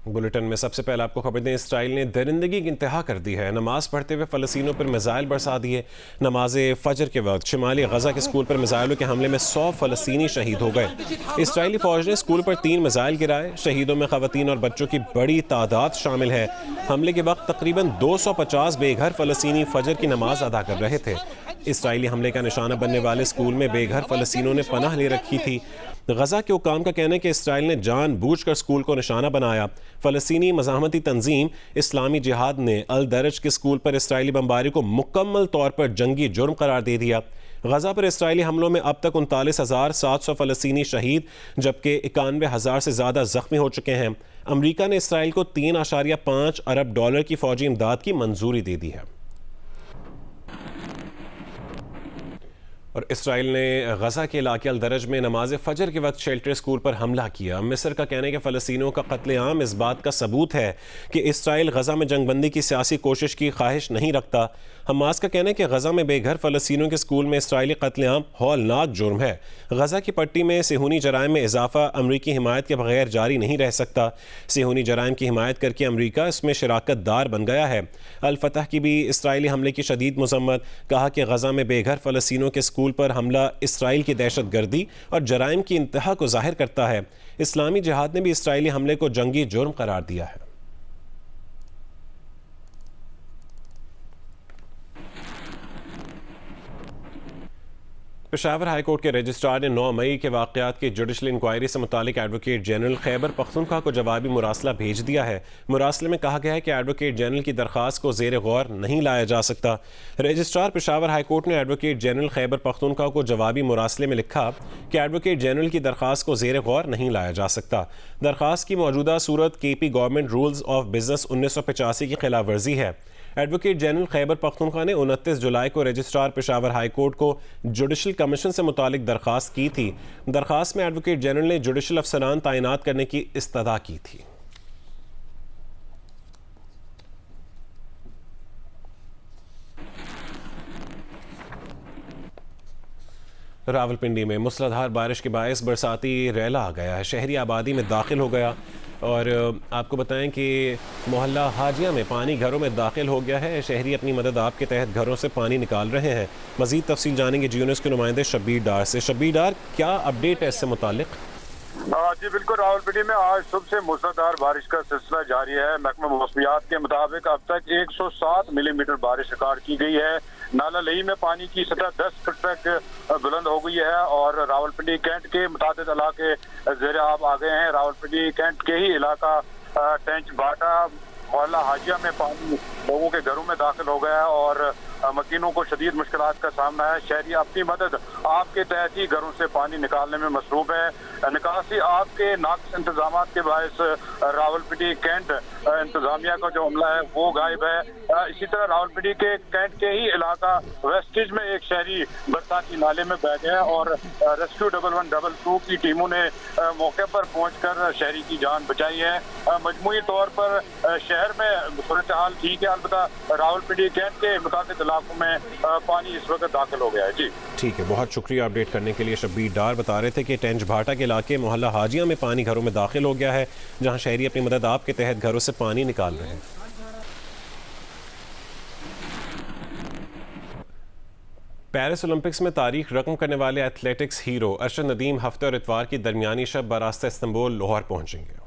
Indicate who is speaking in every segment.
Speaker 1: Bulletin में सबसे पहले आपको खबर दें, इसराइल ने दरिंदगी की इंतहा कर दी है। नमाज पढ़ते हुए फ़लस्तीनियों पर मिसाइल बरसा दिए। नमाज फजर के वक्त शिमाली गजा के स्कूल पर मिसाइलों के हमले में 100 फ़लस्तीनी शहीद हो गए। इसराइली फ़ौज ने स्कूल पर 3 मिसाइल गिराए। शहीदों में ख़वातीन और बच्चों की बड़ी तादाद शामिल है। हमले के वक्त तकरीबन 250 बेघर फ़लस्तीनी फजर की नमाज अदा कर रहे थे। इसराइली हमले का निशाना बनने वाले स्कूल में बेघर फ़लस्तीनियों ने पनाह ले रखी थी। गजा के हुक्काम का कहना है कि इसराइल ने जानबूझकर स्कूल को निशाना बनाया। फ़लस्तीनी मज़ाहमती तंजीम इस्लामी जिहाद ने अल दरज के स्कूल पर इसराइली बमबारी को मुकम्मल तौर पर जंगी जुर्म करार दे दिया। गजा पर इसराइली हमलों में अब तक 39,700 फ़लस्तीनी शहीद जबकि 91,000 से ज़्यादा ज़ख्मी हो चुके हैं। अमरीका ने इसराइल को $3.5 अरब की फ़ौजी इमदाद की मंजूरी दे दी है। और इसराइल ने गजा के इलाके अल दरज में नमाज फजर के वक्त शेल्टर स्कूल पर हमला किया। मिस्र का कहना है कि फ़लस्तीनियों का कत्लेआम इस बात का सबूत है कि इसराइल गजा में जंगबंदी की सियासी कोशिश की ख्वाहिश नहीं रखता। हमास का कहना है कि गजा में बेघर फ़लस्तीनियों के स्कूल में इसराइली कत्लेआम हौलनाक जुर्म है। गजा की पट्टी में सेहूनी जराइम में इजाफा अमरीकी हिमायत के बगैर जारी नहीं रह सकता। सेहूनी जराइम की हिमायत करके अमरीका इसमें शराकत दार बन गया है। अल फतह की भी इसराइली हमले की शदीद मजम्मत, कहा कि गजा में बेघर फ़लस्तीनियों के स्कूल पर हमला इसराइल की दहशत गर्दी और जराइम की इंतहा को जाहिर करता है। इस्लामी जिहाद ने भी इसराइली हमले को जंगी जुर्म करार दिया है। पेशावर हाई कोर्ट के रजिस्ट्रार ने 9 मई के वाक़यात की जुडिशल इंक्वायरी से मुतालिक एडवोकेट जनरल खैबर पख्तूनख्वा को जवाबी मुरासला भेज दिया है। मुरासले में कहा गया है कि एडवोकेट जनरल की दरख्वास्त को ज़ेर गौर नहीं लाया जा सकता। रजिस्ट्रार पेशावर हाई कोर्ट ने एडवोकेट जनरल खैबर पख्तूनख्वा को जवाबी मुरासले में लिखा कि एडवोकेट जनरल की दरख्वास्त को ज़ेर गौर नहीं लाया जा सकता। दरख्वास्त की मौजूदा सूरत KP government rules of business 1985 की खिलाफ वर्जी है। एडवोकेट जनरल खैबर पख्तूनख्वा ने 29 जुलाई को रजिस्ट्रार पेशावर हाई कोर्ट को जुडिशल कमीशन से मुतालिक दरख्वास्त की थी। दरख्वास्त में एडवोकेट जनरल ने जुडिशल अफसरान तैनात करने की इस्तदा की थी। रावलपिंडी में मूसलाधार बारिश के बायस बरसाती रैला आ गया है। शहरी आबादी में दाखिल हो गया और आपको बताएं कि मोहल्ला हाजिया में पानी घरों में दाखिल हो गया है। शहरी अपनी मदद आप के तहत घरों से पानी निकाल रहे हैं। मज़ीद तफसील जानेंगे GNews के नुमाइंदे शब्बीर डार से। शब्बीर डार, क्या अपडेट है इससे मुतालिक?
Speaker 2: जी बिल्कुल, रावलपिंडी में आज सुबह से मूसलाधार बारिश का सिलसिला जारी है। महकमा मौसमियात के मुताबिक अब तक 107 मिलीमीटर बारिश रिकॉर्ड की गई है। नाला लई में पानी की सतह 10 फुट तक बुलंद हो गई है और रावलपिंडी कैंट के मुताबिक इलाके ज़ेर आब आ गए हैं। रावलपिंडी कैंट के ही इलाका टेंच बाटा मोहल्ला हाजिया में पानी लोगों के घरों में दाखिल हो गया और मकीनों को शदीद मुश्किलात का सामना है। शहरी अपनी मदद आपके तहत ही घरों से पानी निकालने में मसरूफ है। निकासी आपके नाक़िस इंतजाम के बायस रावलपिंडी कैंट इंतजामिया का जो अमला है वो गायब है। इसी तरह रावलपिंडी के कैंट के ही इलाका वेस्टेज में एक शहरी बरसाती नाले में बह गया और रेस्क्यू 1112 की टीमों ने मौके पर पहुंचकर शहरी की जान बचाई है। मजमूई तौर पर शहर में सूरत हाल ठीक है, अलबत्ता रावलपिंडी कैंट के मुताबिक इलाकों में पानी इस वक्त दाखिल हो गया है। जी
Speaker 1: ठीक है, बहुत शुक्रिया अपडेट करने के लिए। शब्बीर डार बता रहे थे कि टेंच भाटा के इलाके मोहल्ला हाजिया में पानी घरों में दाखिल हो गया है, जहां शहरी अपनी मदद आप के तहत घरों से पानी निकाल रहे हैं। पेरिस ओलंपिक्स में तारीख रकम करने वाले एथलेटिक्स हीरो अरशद नदीम हफ्ते और इतवार की दरमियानी शब बरास्ता इस्तांबुल लाहौर पहुंचेंगे।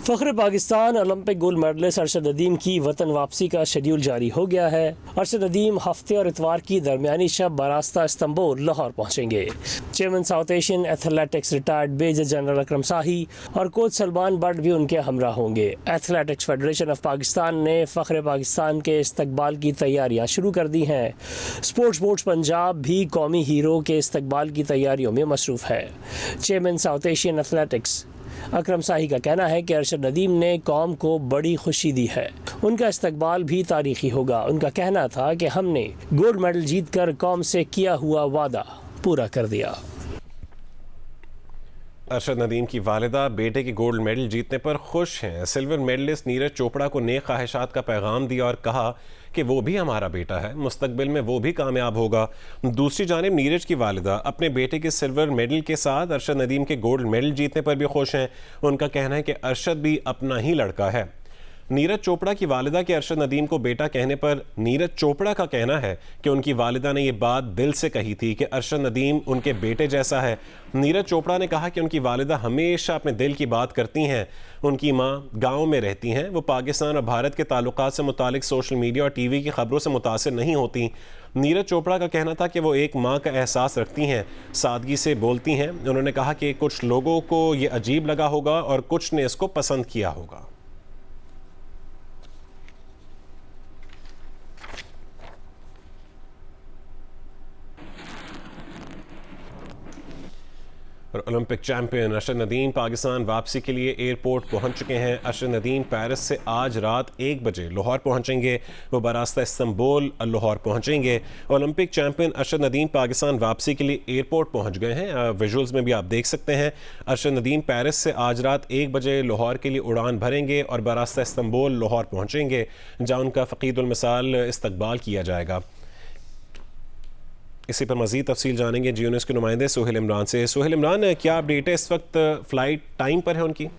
Speaker 3: फ़ख्र Pakistan Olympic gold medallist Arshad Nadeem की वतन वापसी का शेड्यूल जारी हो गया है। अरशद नदीम हफ्ते और इतवार की दरमियानी शब बरास्ता इस्तांबुल लाहौर पहुँचेंगे। Chairman South Asian Athletics retired major general Akram Shahi और कोच सलमान बट भी उनके हमरा होंगे। एथलेटिक्स फेडरेशन ऑफ पाकिस्तान ने फ़ख्र पाकिस्तान के इस्तकबाल की तैयारियाँ शुरू कर दी हैं। स्पोर्ट्स बोर्ड पंजाब भी कौमी हीरो के इस्तकबाल की तैयारियों में मसरूफ़ है। चेयरमैन साउथ एशियन एथलेटिक्स अकरम शाही का कहना है कि अरशद नदीम ने कौम को बड़ी खुशी दी है, उनका इस्तकबाल भी तारीखी होगा। उनका कहना था कि हमने गोल्ड मेडल जीतकर कौम से किया हुआ वादा पूरा कर दिया।
Speaker 1: अरशद नदीम की वालिदा बेटे के गोल्ड मेडल जीतने पर खुश हैं। सिल्वर मेडलिस्ट नीरज चोपड़ा को नेक ख्वाहिशात का पैगाम दिया और कहा कि वो भी हमारा बेटा है, मुस्तकबिल में वो भी कामयाब होगा। दूसरी जानिब नीरज की वालिदा अपने बेटे के सिल्वर मेडल के साथ अरशद नदीम के गोल्ड मेडल जीतने पर भी खुश हैं। उनका कहना है कि अरशद भी अपना ही लड़का है। नीरज चोपड़ा की वालिदा के अरशद नदीम को बेटा कहने पर नीरज चोपड़ा का कहना है कि उनकी वालिदा ने यह बात दिल से कही थी कि अरशद नदीम उनके बेटे जैसा है। नीरज चोपड़ा ने कहा कि उनकी वालिदा हमेशा अपने दिल की बात करती हैं। उनकी माँ गांव में रहती हैं, वो पाकिस्तान और भारत के ताल्लुकात से मुतालिक सोशल मीडिया और टीवी की खबरों से मुतासिर नहीं होती। नीरज चोपड़ा का कहना था कि वो एक माँ का एहसास रखती हैं, सादगी से बोलती हैं। उन्होंने कहा कि कुछ लोगों को ये अजीब लगा होगा और कुछ ने इसको पसंद किया होगा। और ओलंपिक चैंपियन अरशद नदीम पाकिस्तान वापसी के लिए एयरपोर्ट पहुंच चुके हैं। अरशद नदीम पेरिस से आज रात 1 बजे लाहौर पहुंचेंगे। वो बरास्ता इस्तांबुल लाहौर पहुंचेंगे। ओलंपिक चैंपियन अरशद नदीम पाकिस्तान वापसी के लिए एयरपोर्ट पहुंच गए हैं। विजुअल्स में भी आप देख सकते हैं। अरशद नदीम पेरिस से आज रात 1 बजे लाहौर के लिए उड़ान भरेंगे और बरास्ता इस्तांबुल लाहौर पहुंचेंगे, जहाँ उनका फ़कीदुल मिसाल इस्तकबाल किया जाएगा। इसी पर मज़ीद तफसील जानेंगे जियो न्यूज़ के नुमाइंदे सोहेल इमरान से। सोहेल इमरान, क्या अपडेट है? इस वक्त फ़्लाइट टाइम पर है उनकी?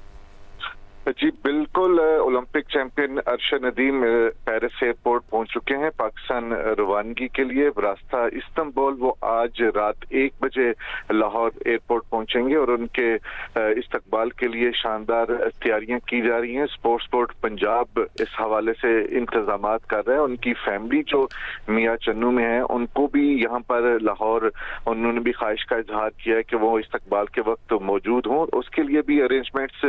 Speaker 4: जी बिल्कुल, Olympic champion Arshad Nadeem Paris airport पहुंच चुके हैं पाकिस्तान रवानगी के लिए। रास्ता इस्तांबुल वो आज रात 1 बजे लाहौर एयरपोर्ट पहुंचेंगे और उनके इस्तकबाल के लिए शानदार तैयारियां की जा रही हैं। स्पोर्ट्स बोर्ड पंजाब इस हवाले से इंतजाम कर रहे हैं। उनकी फैमिली जो मियाँ चन्नू में है उनको भी यहाँ पर लाहौर उन्होंने भी ख्वाहिश का इजहार किया है कि वो इस्तकबाल के वक्त मौजूद हों। उसके लिए भी अरेंजमेंट्स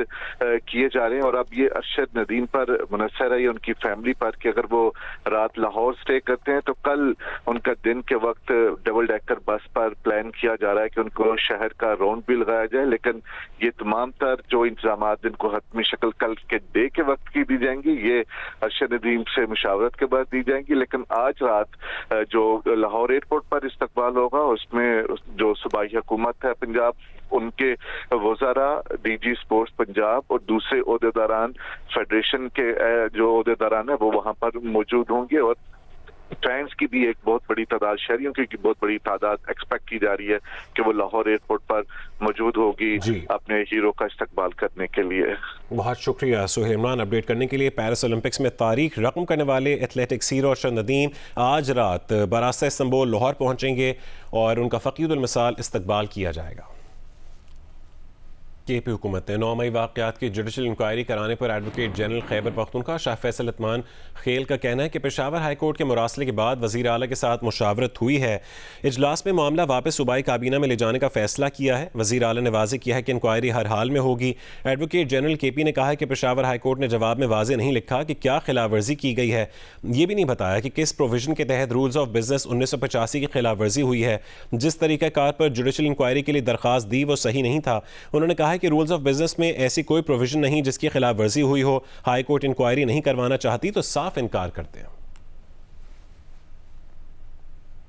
Speaker 4: किए जा रहे हैं और अब ये अरशद नदीम पर मुनस्सर है, उनकी फैमिली पर, कि अगर वो रात लाहौर स्टे करते हैं तो कल उनका दिन के वक्त डबल डेकर बस पर प्लान किया जा रहा है कि उनको शहर का राउंड भी लगाया जाए। लेकिन ये तमाम तर जो इंतजाम इनको हतमी शक्ल कल के डे के वक्त की दी जाएंगी, ये अरशद नदीम से मुशावरत के बाद दी जाएंगी। लेकिन आज रात जो लाहौर एयरपोर्ट पर इस्तकबाल होगा उसमें जो सूबाई हुकूमत है पंजाब, उनके वज़ारा, डीजी स्पोर्ट्स पंजाब और दूसरे ओहदेदारान फेडरेशन के जो ओहदेदारान है वो वहां पर मौजूद होंगे। और फैंस की भी एक बहुत बड़ी तादाद, शहरियों की बहुत बड़ी तादाद एक्सपेक्ट की जा रही है कि वो लाहौर एयरपोर्ट पर मौजूद होगी अपने हीरो का इस्तकबाल करने के लिए।
Speaker 1: बहुत शुक्रिया सोहेल इमरान अपडेट करने के लिए। पेरिस ओलंपिक्स में तारीख रकम करने वाले एथलेटिक्स हीरो अरशद नदीम आज रात बरास्ता इस्तांबुल लाहौर पहुंचेंगे और उनका फ़कीदुल मिसाल इस्तकबाल किया जाएगा। के पी हुकूमत ने 9 मई वाक़यात की जुडिशल इंक्वायरी कराने पर एडवोकेट जनरल खैबर पख्तूनख्वा शाह फैसल इत्मान खेल का कहना है कि पेशावर हाई कोर्ट के मुरासले के बाद वज़ीर आला के साथ मुशावरत हुई है। इजलास में मामला वापस सूबाई काबीना में ले जाने का फैसला किया है। वज़ीर आला ने वाज़ेह किया है कि इंक्वायरी हर हाल में होगी। एडवोकेट जनरल के पी ने कहा है कि पेशावर हाई कोर्ट ने जवाब में वाज़ेह नहीं लिखा कि क्या खिलाफ वर्जी की गई है। ये भी नहीं बताया कि किस प्रोविजन के तहत रूल्स ऑफ बिजनेस 1985 की खिलाफ वर्जी हुई है। जिस तरीक़ाकार पर जुडिशल इंक्वायरी के लिए दरख्वास्त दी वो सही नहीं था। उन्होंने कहा है कि रूल्स ऑफ बिजनेस में ऐसी कोई प्रोविजन नहीं जिसकी खिलाफ वर्जी हुई हो। हाई कोर्ट इंक्वायरी नहीं करवाना चाहती तो साफ इनकार करते हैं।